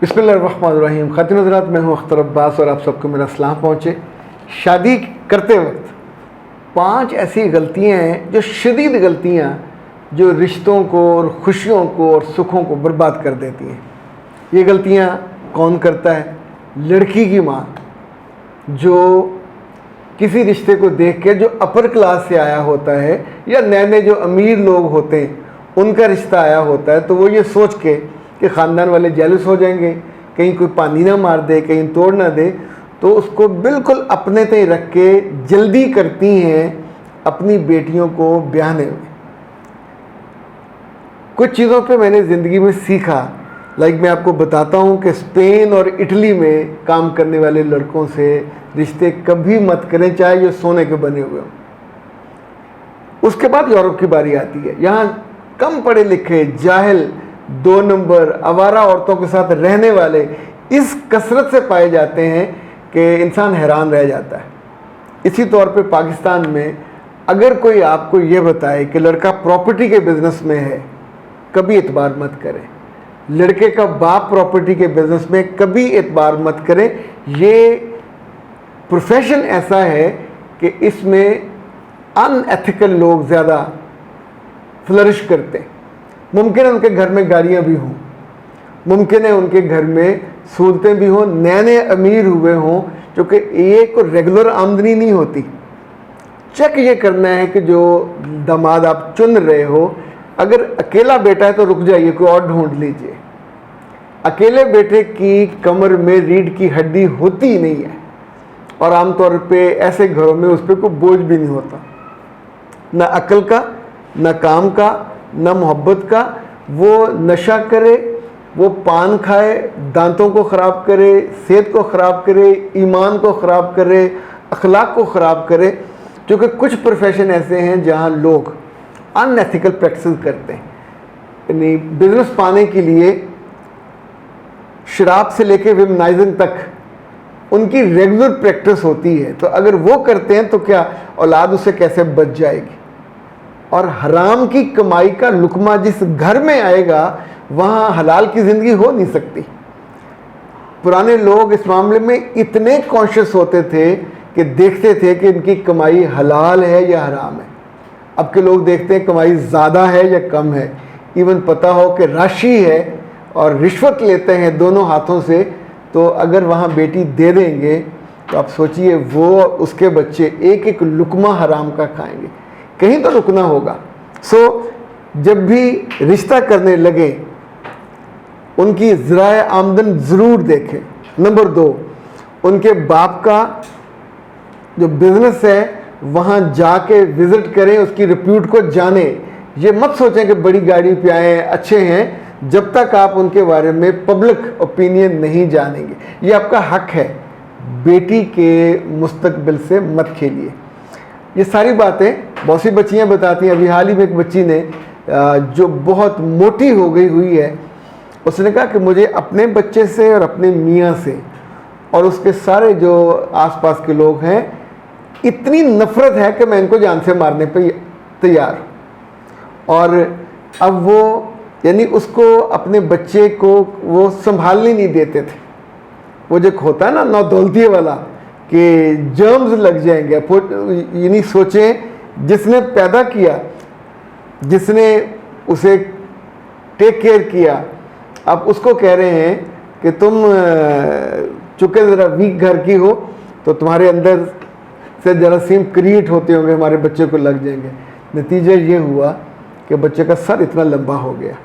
बिस्मिल्लाहिर्रहमानिर्रहीम। ख़ातिन हज़रात, मैं हूँ अख्तर अब्बास और आप सबको मेरा सलाम पहुँचे। शादी करते वक्त 5 ऐसी गलतियाँ हैं जो शदीद गलतियाँ जो रिश्तों को और खुशियों को और सुखों को बर्बाद कर देती हैं। ये गलतियाँ कौन करता है? लड़की की माँ, जो किसी रिश्ते को देख के जो अपर क्लास से आया होता है या नए नए जो अमीर लोग होते हैं उनका रिश्ता आया होता है, तो वो ये सोच के कि ख़ानदान वाले जेलस हो जाएंगे, कहीं कोई पानी ना मार दे, कहीं तोड़ ना दे, तो उसको बिल्कुल अपने तय रख के जल्दी करती हैं अपनी बेटियों को ब्याहने में। कुछ चीज़ों पे मैंने ज़िंदगी में सीखा, मैं आपको बताता हूँ कि स्पेन और इटली में काम करने वाले लड़कों से रिश्ते कभी मत करें, चाहे ये सोने के बने हुए हों। उसके बाद यूरोप की बारी आती है। यहाँ कम पढ़े लिखे, जाहिल, 2 नंबर, आवारा औरतों के साथ रहने वाले इस कसरत से पाए जाते हैं कि इंसान हैरान रह जाता है। इसी तौर पे पाकिस्तान में अगर कोई आपको ये बताए कि लड़का प्रॉपर्टी के बिज़नेस में है, कभी एतबार मत करें। लड़के का बाप प्रॉपर्टी के बिज़नेस में, कभी एतबार मत करें। ये प्रोफेशन ऐसा है कि इसमें अनएथिकल लोग ज़्यादा फ्लरिश करते हैं। मुमकिन है उनके घर में गाड़ियाँ भी हों, मुमकिन है उनके घर में सहूलतें भी हों, नए नए अमीर हुए हों, क्योंकि ये कोई रेगुलर आमदनी नहीं होती। चेक ये करना है कि जो दामाद आप चुन रहे हो, अगर अकेला बेटा है तो रुक जाइए, कोई और ढूंढ लीजिए। अकेले बेटे की कमर में रीढ़ की हड्डी होती ही नहीं है, और आमतौर पे ऐसे घरों में उस पर कोई बोझ भी नहीं होता, ना अक्ल का, ना काम का, ना मोहब्बत का। वो नशा करे, वो पान खाए, दांतों को ख़राब करे, सेहत को ख़राब करे, ईमान को ख़राब करे, अखलाक को ख़राब करे। क्योंकि कुछ प्रोफेशन ऐसे हैं जहाँ लोग अनएथिकल प्रैक्टिस करते हैं। यानी बिजनेस पाने के लिए शराब से लेके विमनाइजिंग तक उनकी रेगुलर प्रैक्टिस होती है। तो अगर वो करते हैं तो क्या औलाद उससे कैसे बच जाएगी? और हराम की कमाई का लुकमा जिस घर में आएगा, वहाँ हलाल की ज़िंदगी हो नहीं सकती। पुराने लोग इस मामले में इतने कॉन्शियस होते थे कि देखते थे कि इनकी कमाई हलाल है या हराम है। अब के लोग देखते हैं कमाई ज़्यादा है या कम है, इवन पता हो कि राशि है और रिश्वत लेते हैं दोनों हाथों से, तो अगर वहाँ बेटी दे देंगे तो आप सोचिए वो उसके बच्चे एक एक लुकमा हराम का खाएंगे। कहीं तो रुकना होगा। जब भी रिश्ता करने लगे उनकी ज़राए आमदन ज़रूर देखें। नंबर 2, उनके बाप का जो बिज़नेस है वहाँ जाके विज़िट करें, उसकी रिप्यूट को जाने। ये मत सोचें कि बड़ी गाड़ी पे आए हैं, अच्छे हैं, जब तक आप उनके बारे में पब्लिक ओपिनियन नहीं जानेंगे। ये आपका हक है। बेटी के मुस्तकबिल से मत खेलिए। ये सारी बातें बहुत सी बच्चियाँ बताती हैं। अभी हाल ही में एक बच्ची ने जो बहुत मोटी हो गई हुई है, उसने कहा कि मुझे अपने बच्चे से और अपने मियाँ से और उसके सारे जो आसपास के लोग हैं इतनी नफ़रत है कि मैं इनको जान से मारने पे तैयार। और अब वो यानी उसको अपने बच्चे को वो संभालने नहीं देते थे। वो जो होता है ना नौदौलती वाला कि जर्म्स लग जाएंगे। यानी सोचें जिसने पैदा किया, जिसने उसे टेक केयर किया, अब उसको कह रहे हैं कि तुम चूँकि ज़रा वीक घर की हो तो तुम्हारे अंदर से जरासीम क्रिएट होते होंगे, हमारे बच्चे को लग जाएंगे। नतीजा ये हुआ कि बच्चे का सर इतना लंबा हो गया।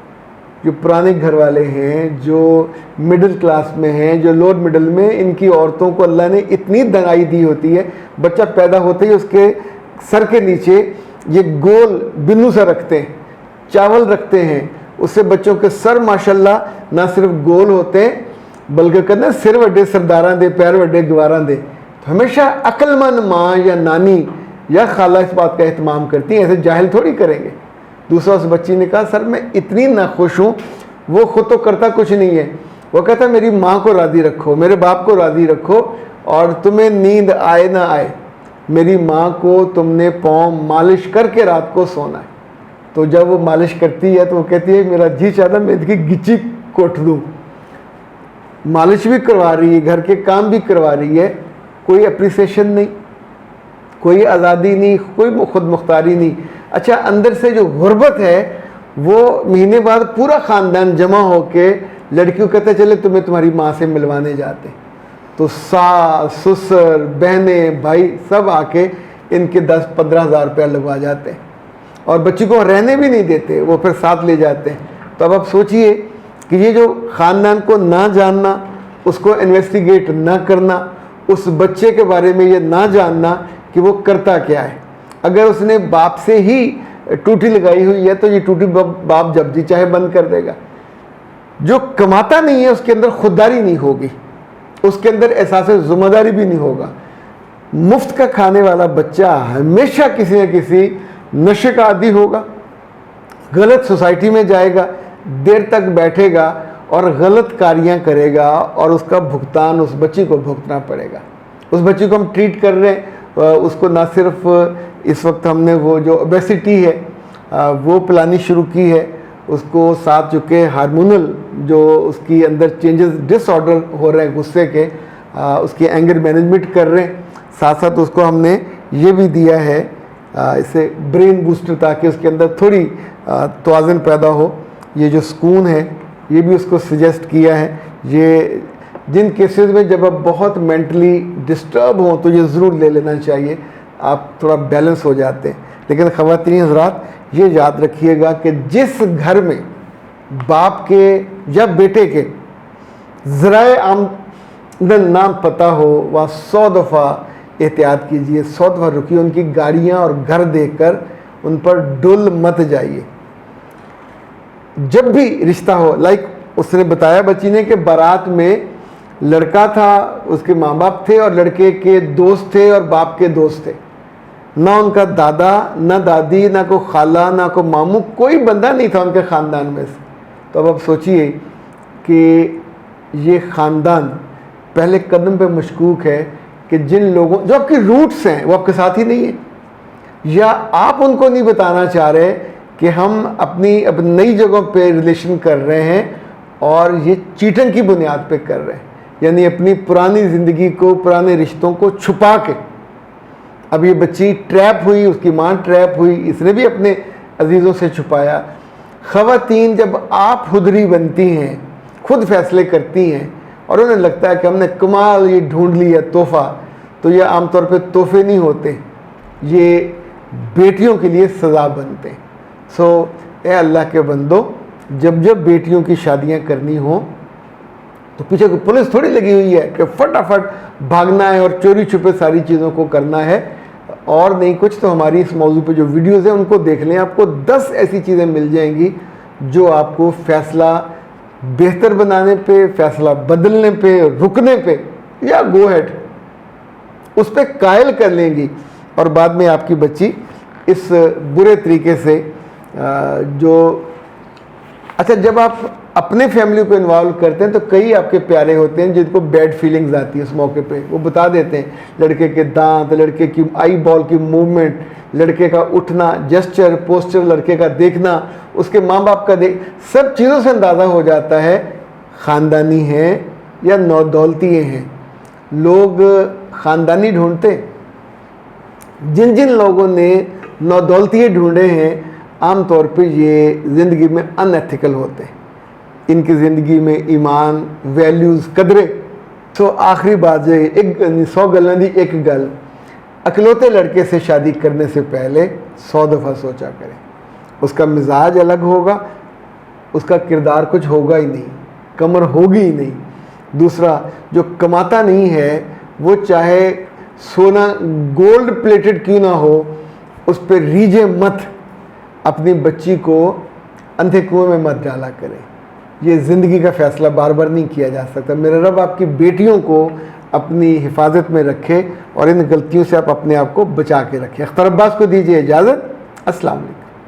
जो पुराने घर वाले हैं, जो मिडिल क्लास में हैं, जो लोअर मिडिल में, इनकी औरतों को अल्लाह ने इतनी दनाई दी होती है, बच्चा पैदा होते ही उसके सर के नीचे ये गोल बिन्नू सा रखते हैं, चावल रखते हैं। उससे बच्चों के सर माशाल्लाह ना सिर्फ गोल होते हैं बल्कि कहते हैं सिर वड्डे सरदारां दे, पैर वड्डे गवारां दे। तो हमेशा अक्लमंद माँ या नानी या खाला इस बात का एहतमाम करती हैं, ऐसे जाहिल थोड़ी करेंगे। दूसरा उस बच्ची ने कहा सर मैं इतनी नाखुश हूँ। वो खुद तो करता कुछ नहीं है, वो कहता मेरी माँ को राज़ी रखो, मेरे बाप को राज़ी रखो, और तुम्हें नींद आए ना आए मेरी माँ को तुमने पाँव मालिश करके रात को सोना है। तो जब वो मालिश करती है तो वो कहती है मेरा जी चाहता मैं इसकी गिच्ची कोट दूँ। मालिश भी करवा रही है, घर के काम भी करवा रही है, कोई अप्रिसिएशन नहीं, कोई आज़ादी नहीं, कोई खुद मुख्तारी नहीं। अच्छा, अंदर से जो गुर्बत है वो महीने बाद पूरा ख़ानदान जमा होके लड़कियों कहते चले तुम्हें तुम्हारी माँ से मिलवाने जाते, तो सास ससुर बहनें भाई सब आके इनके 10-15 हज़ार रुपया लगवा जाते हैं और बच्ची को रहने भी नहीं देते, वो फिर साथ ले जाते हैं। तो अब आप सोचिए कि ये जो ख़ानदान को ना जानना, उसको इन्वेस्टिगेट ना करना, उस बच्चे के बारे में ये ना जानना कि वो करता क्या है। अगर उसने बाप से ही टूटी लगाई हुई है तो ये टूटी बाप जब जी चाहे बंद कर देगा। जो कमाता नहीं है उसके अंदर खुददारी नहीं होगी, उसके अंदर एहसास ज़िम्मेदारी भी नहीं होगा। मुफ्त का खाने वाला बच्चा हमेशा किसी न किसी नशे का आदी होगा, गलत सोसाइटी में जाएगा, देर तक बैठेगा और गलत कारियाँ करेगा और उसका भुगतान उस बच्ची को भुगतना पड़ेगा। उस बच्ची को हम ट्रीट कर रहे हैं, उसको ना सिर्फ इस वक्त हमने वो जो ओबेसिटी है वो पिलानी शुरू की है, उसको साथ चुके हार्मोनल जो उसकी अंदर चेंजेस डिसऑर्डर हो रहे हैं गुस्से के, उसकी एंगर मैनेजमेंट कर रहे हैं। साथ साथ उसको हमने ये भी दिया है इसे ब्रेन बूस्टर, ताकि उसके अंदर थोड़ी तवाज़ुन पैदा हो। ये जो सुकून है ये भी उसको सजेस्ट किया है। ये जिन केसेस में जब आप बहुत मेंटली डिस्टर्ब हों तो ये ज़रूर ले लेना चाहिए, आप थोड़ा बैलेंस हो जाते हैं। लेकिन ख़वातीन हज़रात ये याद रखिएगा कि जिस घर में बाप के या बेटे के ज़राए आमदन ना पता हो वहाँ 100 दफ़ा एहतियात कीजिए, 100 दफ़ा रुकिए, उनकी गाड़ियाँ और घर देखकर उन पर डुल मत जाइए। जब भी रिश्ता हो, लाइक उसने बताया बच्ची ने कि बारात में लड़का था, उसके माँ बाप थे और लड़के के दोस्त थे और बाप के दोस्त थे, ना उनका दादा ना दादी ना को खाला ना को मामू, कोई बंदा नहीं था उनके ख़ानदान में से। तो अब आप सोचिए कि ये ख़ानदान पहले कदम पे मशकूक है कि जिन लोगों जो आपके रूट्स हैं वो आपके साथ ही नहीं है, या आप उनको नहीं बताना चाह रहे कि हम अपनी अब नई जगहों पे रिलेशन कर रहे हैं और ये चीटिंग की बुनियाद पे कर रहे हैं, यानी अपनी पुरानी ज़िंदगी को, पुराने रिश्तों को छुपा के। अब ये बच्ची ट्रैप हुई, उसकी माँ ट्रैप हुई, इसने भी अपने अजीज़ों से छुपाया। ख़वातीन जब आप खुदरी बनती हैं, खुद फैसले करती हैं और उन्हें लगता है कि हमने कमाल ये ढूंढ लिया तोहफ़ा, तो ये आमतौर पे तोहफे नहीं होते, ये बेटियों के लिए सज़ा बनते हैं। सो ए अल्लाह के बंदो, जब जब बेटियों की शादियां करनी हो तो पीछे कोई पुलिस थोड़ी लगी हुई है कि फटाफट भागना है और चोरी छुपे सारी चीज़ों को करना है और नहीं कुछ। तो हमारी इस मौजू पे जो वीडियोज़ हैं उनको देख लें, आपको 10 ऐसी चीज़ें मिल जाएंगी जो आपको फ़ैसला बेहतर बनाने पे, फ़ैसला बदलने पे, रुकने पे या गो हेड उस पर कायल कर लेंगी और बाद में आपकी बच्ची इस बुरे तरीके से जो अच्छा, जब आप अपने फैमिली को इन्वॉल्व करते हैं तो कई आपके प्यारे होते हैं जिनको बैड फीलिंग्स आती है उस मौके पे, वो बता देते हैं लड़के के दांत, लड़के की आई बॉल की मूवमेंट, लड़के का उठना, जेस्चर, पोस्चर, लड़के का देखना, उसके माँ बाप का सब चीज़ों से अंदाज़ा हो जाता है ख़ानदानी हैं या नौदौलती हैं। लोग ख़ानदानी ढूंढते, जिन जिन लोगों ने नौदौलती ढूंढे हैं आम तौर पे ये ज़िंदगी में अनएथिकल होते हैं, इनकी ज़िंदगी में ईमान, वैल्यूज़, कदरें। तो आखिरी बात ये, एक 100 गल्लां दी एक गल, अकलौते लड़के से शादी करने से पहले 100 दफ़ा सोचा करें। उसका मिजाज अलग होगा, उसका किरदार कुछ होगा ही नहीं, कमर होगी ही नहीं। दूसरा, जो कमाता नहीं है वो चाहे सोना गोल्ड प्लेटेड क्यों ना हो, उस पर रीझे मत, अपनी बच्ची को अंधे कुएं में मत डाला करें। ये ज़िंदगी का फ़ैसला बार बार नहीं किया जा सकता। मेरा रब आपकी बेटियों को अपनी हिफाजत में रखे और इन गलतियों से आप अपने आप को बचा के रखें। अख्तर अब्बास को दीजिए इजाज़त। अस्सलाम वालेकुम।